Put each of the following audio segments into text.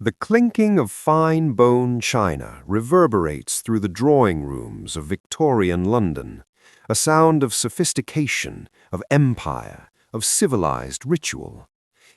The clinking of fine bone china reverberates through the drawing rooms of Victorian London, a sound of sophistication, of empire, of civilized ritual.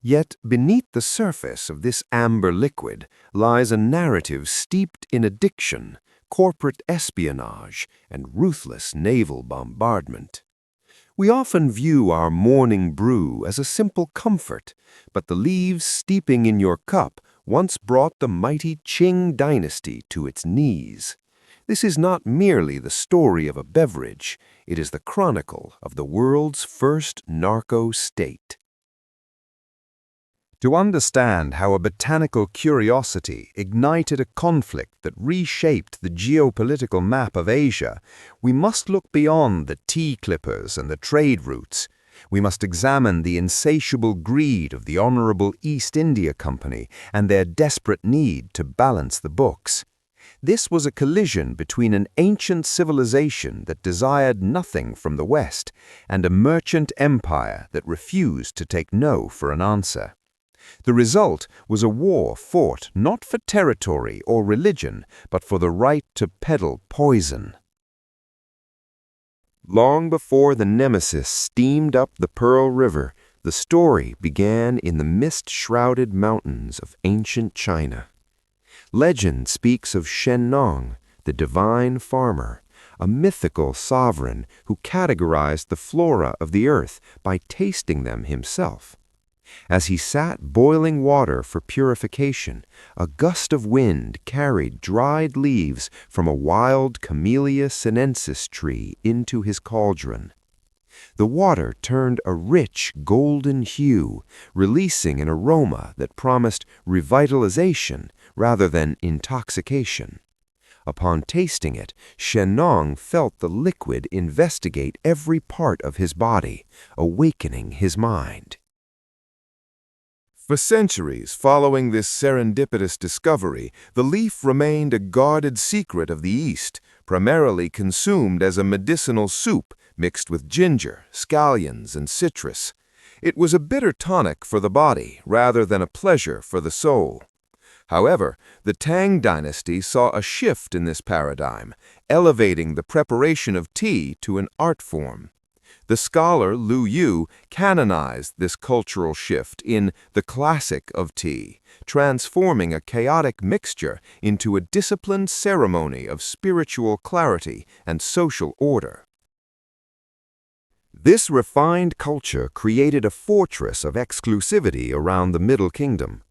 Yet beneath the surface of this amber liquid lies a narrative steeped in addiction, corporate espionage, and ruthless naval bombardment. We often view our morning brew as a simple comfort, but the leaves steeping in your cup once brought the mighty Qing Dynasty to its knees. This is not merely the story of a beverage, it is the chronicle of the world's first narco-state. To understand how a botanical curiosity ignited a conflict that reshaped the geopolitical map of Asia, we must look beyond the tea clippers and the trade routes. We must examine the insatiable greed of the Honorable East India Company and their desperate need to balance the books. This was a collision between an ancient civilization that desired nothing from the West and a merchant empire that refused to take no for an answer. The result was a war fought not for territory or religion, but for the right to peddle poison. Long before the Nemesis steamed up the Pearl River, the story began in the mist-shrouded mountains of ancient China. Legend speaks of Shen Nong, the divine farmer, a mythical sovereign who categorized the flora of the earth by tasting them himself. As he sat boiling water for purification, a gust of wind carried dried leaves from a wild Camellia sinensis tree into his cauldron. The water turned a rich golden hue, releasing an aroma that promised revitalization rather than intoxication. Upon tasting it, Shen Nong felt the liquid investigate every part of his body, awakening his mind. For centuries following this serendipitous discovery, the leaf remained a guarded secret of the East, primarily consumed as a medicinal soup mixed with ginger, scallions, and citrus. It was a bitter tonic for the body rather than a pleasure for the soul. However, the Qing Dynasty saw a shift in this paradigm, elevating the preparation of tea to an art form. The scholar Lu Yu canonized this cultural shift in The Classic of Tea, transforming a chaotic mixture into a disciplined ceremony of spiritual clarity and social order. This refined culture created a fortress of exclusivity around the Middle Kingdom.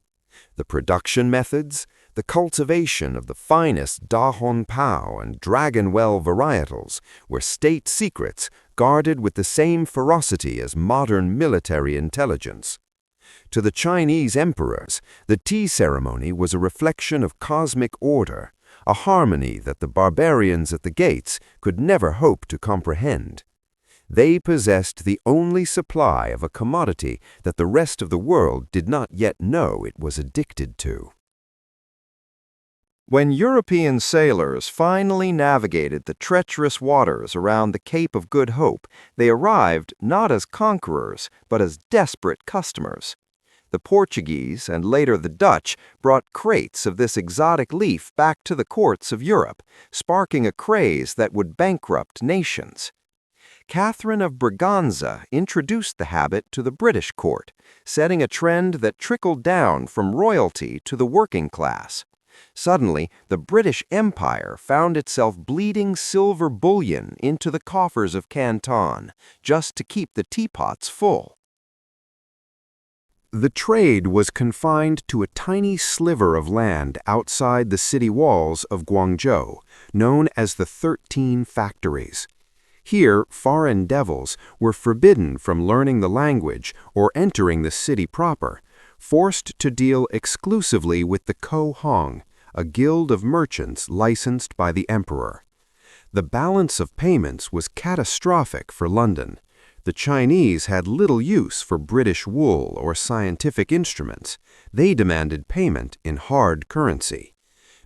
The production methods, the cultivation of the finest Da Hong Pao and Dragon Well varietals were state secrets guarded with the same ferocity as modern military intelligence. To the Chinese emperors, the tea ceremony was a reflection of cosmic order, a harmony that the barbarians at the gates could never hope to comprehend. They possessed the only supply of a commodity that the rest of the world did not yet know it was addicted to. When European sailors finally navigated the treacherous waters around the Cape of Good Hope, they arrived not as conquerors, but as desperate customers. The Portuguese and later the Dutch brought crates of this exotic leaf back to the courts of Europe, sparking a craze that would bankrupt nations. Catherine of Braganza introduced the habit to the British court, setting a trend that trickled down from royalty to the working class. Suddenly, the British Empire found itself bleeding silver bullion into the coffers of Canton, just to keep the teapots full. The trade was confined to a tiny sliver of land outside the city walls of Guangzhou, known as the 13 Factories. Here, foreign devils were forbidden from learning the language or entering the city proper, forced to deal exclusively with the Ko-Hong, a guild of merchants licensed by the emperor. The balance of payments was catastrophic for London. The Chinese had little use for British wool or scientific instruments. They demanded payment in hard currency.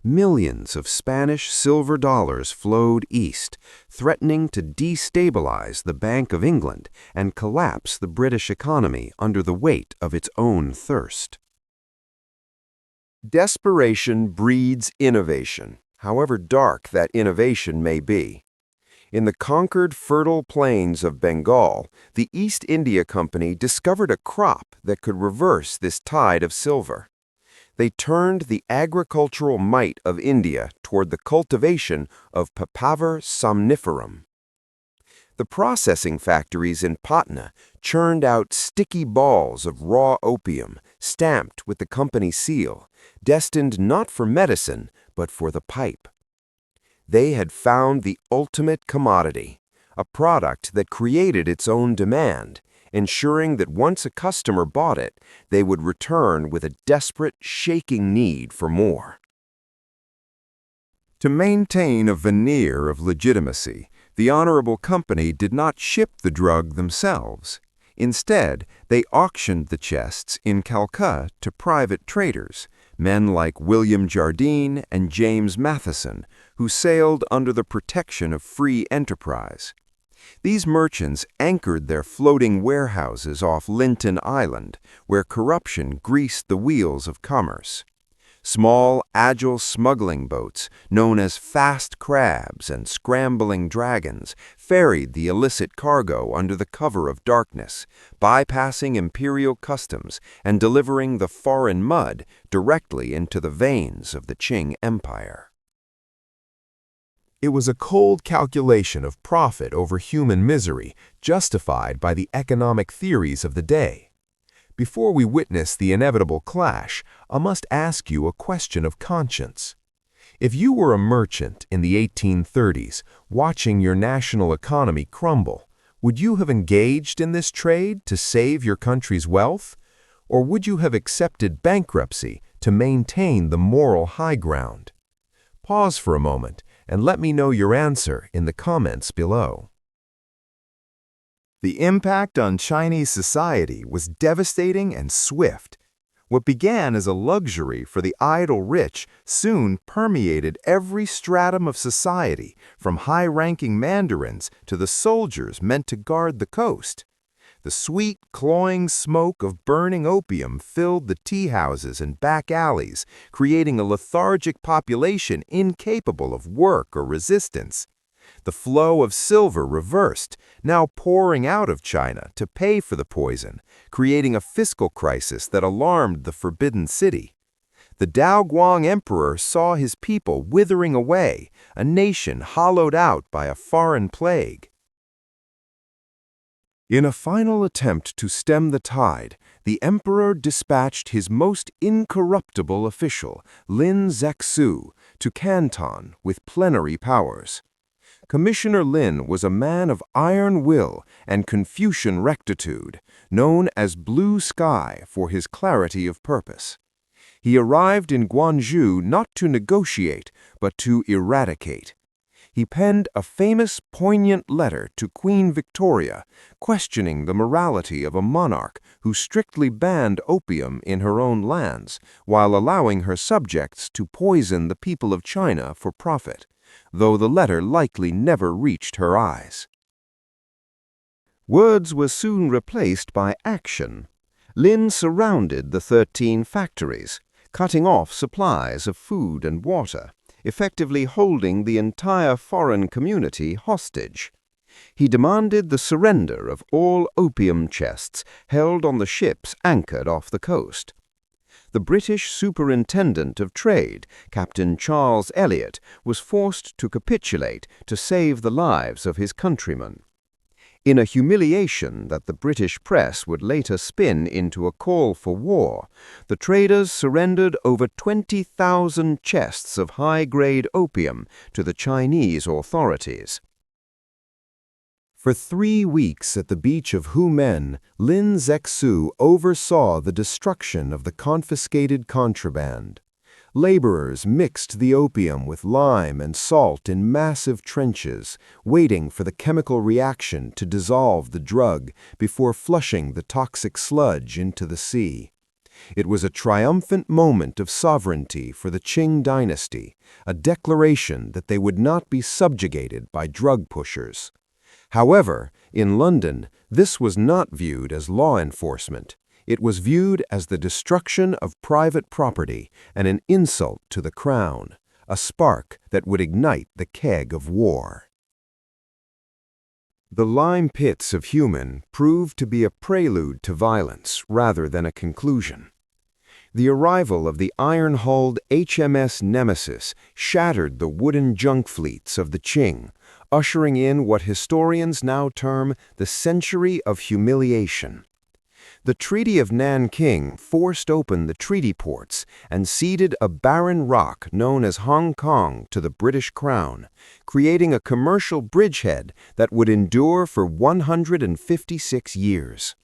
Millions of Spanish silver dollars flowed east, threatening to destabilize the Bank of England and collapse the British economy under the weight of its own thirst. Desperation breeds innovation, however dark that innovation may be. In the conquered fertile plains of Bengal, the East India Company discovered a crop that could reverse this tide of silver. They turned the agricultural might of India toward the cultivation of Papaver somniferum. The processing factories in Patna churned out sticky balls of raw opium, stamped with the company seal, destined not for medicine, but for the pipe. They had found the ultimate commodity, a product that created its own demand, ensuring that once a customer bought it, they would return with a desperate, shaking need for more. To maintain a veneer of legitimacy, the Honorable Company did not ship the drug themselves. Instead, they auctioned the chests in Calcutta to private traders, men like William Jardine and James Matheson, who sailed under the protection of free enterprise. These merchants anchored their floating warehouses off Linton Island, where corruption greased the wheels of commerce. Small, agile smuggling boats, known as fast crabs and scrambling dragons, ferried the illicit cargo under the cover of darkness, bypassing imperial customs and delivering the foreign mud directly into the veins of the Qing Empire. It was a cold calculation of profit over human misery, justified by the economic theories of the day. Before we witness the inevitable clash, I must ask you a question of conscience. If you were a merchant in the 1830s, watching your national economy crumble, would you have engaged in this trade to save your country's wealth? Or would you have accepted bankruptcy to maintain the moral high ground? Pause for a moment and let me know your answer in the comments below. The impact on Chinese society was devastating and swift. What began as a luxury for the idle rich soon permeated every stratum of society, from high-ranking mandarins to the soldiers meant to guard the coast. The sweet, cloying smoke of burning opium filled the tea houses and back alleys, creating a lethargic population incapable of work or resistance. The flow of silver reversed, now pouring out of China to pay for the poison, creating a fiscal crisis that alarmed the Forbidden City. The Daoguang Emperor saw his people withering away, a nation hollowed out by a foreign plague. In a final attempt to stem the tide, the emperor dispatched his most incorruptible official, Lin Zexu, to Canton with plenary powers. Commissioner Lin was a man of iron will and Confucian rectitude, known as Blue Sky for his clarity of purpose. He arrived in Guangzhou not to negotiate, but to eradicate. He penned a famous, poignant letter to Queen Victoria, questioning the morality of a monarch who strictly banned opium in her own lands, while allowing her subjects to poison the people of China for profit, though the letter likely never reached her eyes. Words were soon replaced by action. Lin surrounded the 13 factories, cutting off supplies of food and water, effectively holding the entire foreign community hostage. He demanded the surrender of all opium chests held on the ships anchored off the coast. The British Superintendent of Trade, Captain Charles Elliot, was forced to capitulate to save the lives of his countrymen. In a humiliation that the British press would later spin into a call for war, the traders surrendered over 20,000 chests of high-grade opium to the Chinese authorities. For 3 weeks at the beach of Humen, Lin Zexu oversaw the destruction of the confiscated contraband. Laborers mixed the opium with lime and salt in massive trenches, waiting for the chemical reaction to dissolve the drug before flushing the toxic sludge into the sea. It was a triumphant moment of sovereignty for the Qing Dynasty, a declaration that they would not be subjugated by drug pushers. However, in London, this was not viewed as law enforcement. It was viewed as the destruction of private property and an insult to the crown, a spark that would ignite the keg of war. The lime pits of Human proved to be a prelude to violence rather than a conclusion. The arrival of the iron-hulled HMS Nemesis shattered the wooden junk fleets of the Qing, ushering in what historians now term the Century of Humiliation. The Treaty of Nanking forced open the treaty ports and ceded a barren rock known as Hong Kong to the British Crown, creating a commercial bridgehead that would endure for 156 years.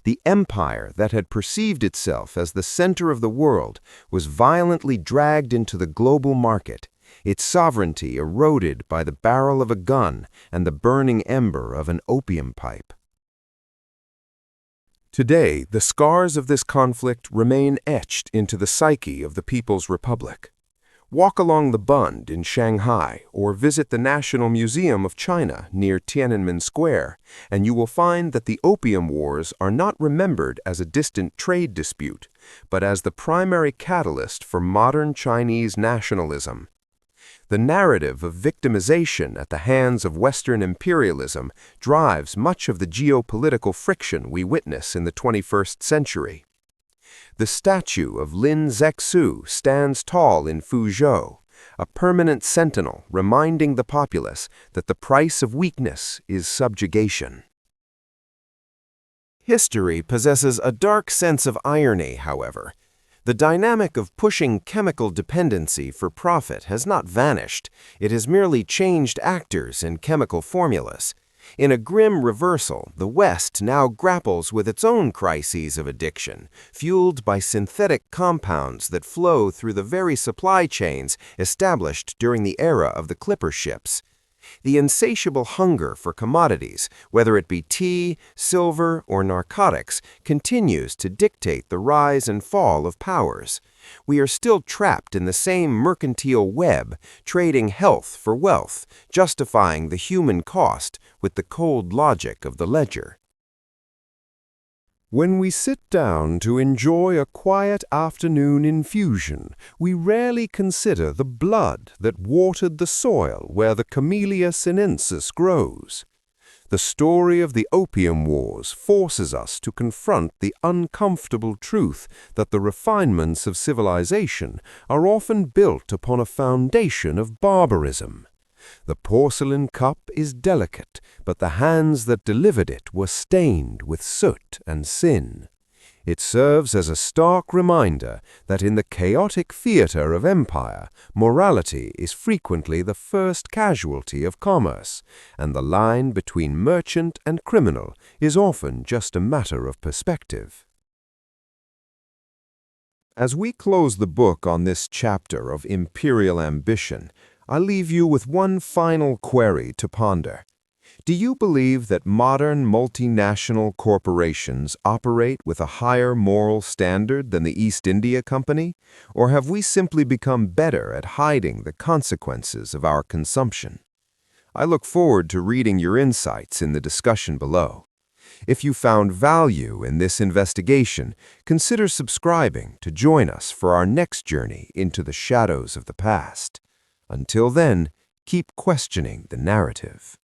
The empire that had perceived itself as the center of the world was violently dragged into the global market, its sovereignty eroded by the barrel of a gun and the burning ember of an opium pipe. Today, the scars of this conflict remain etched into the psyche of the People's Republic. Walk along the Bund in Shanghai or visit the National Museum of China near Tiananmen Square, and you will find that the Opium Wars are not remembered as a distant trade dispute, but as the primary catalyst for modern Chinese nationalism. The narrative of victimization at the hands of Western imperialism drives much of the geopolitical friction we witness in the 21st century. The statue of Lin Zexu stands tall in Fuzhou, a permanent sentinel reminding the populace that the price of weakness is subjugation. History possesses a dark sense of irony, however. The dynamic of pushing chemical dependency for profit has not vanished. It has merely changed actors and chemical formulas. In a grim reversal, the West now grapples with its own crises of addiction, fueled by synthetic compounds that flow through the very supply chains established during the era of the clipper ships. The insatiable hunger for commodities, whether it be tea, silver, or narcotics, continues to dictate the rise and fall of powers. We are still trapped in the same mercantile web, trading health for wealth, justifying the human cost with the cold logic of the ledger. When we sit down to enjoy a quiet afternoon infusion, we rarely consider the blood that watered the soil where the Camellia sinensis grows. The story of the Opium Wars forces us to confront the uncomfortable truth that the refinements of civilization are often built upon a foundation of barbarism. The porcelain cup is delicate, but the hands that delivered it were stained with soot and sin. It serves as a stark reminder that in the chaotic theater of empire, morality is frequently the first casualty of commerce, and the line between merchant and criminal is often just a matter of perspective. As we close the book on this chapter of imperial ambition, I leave you with one final query to ponder. Do you believe that modern multinational corporations operate with a higher moral standard than the East India Company, or have we simply become better at hiding the consequences of our consumption? I look forward to reading your insights in the discussion below. If you found value in this investigation, consider subscribing to join us for our next journey into the shadows of the past. Until then, keep questioning the narrative.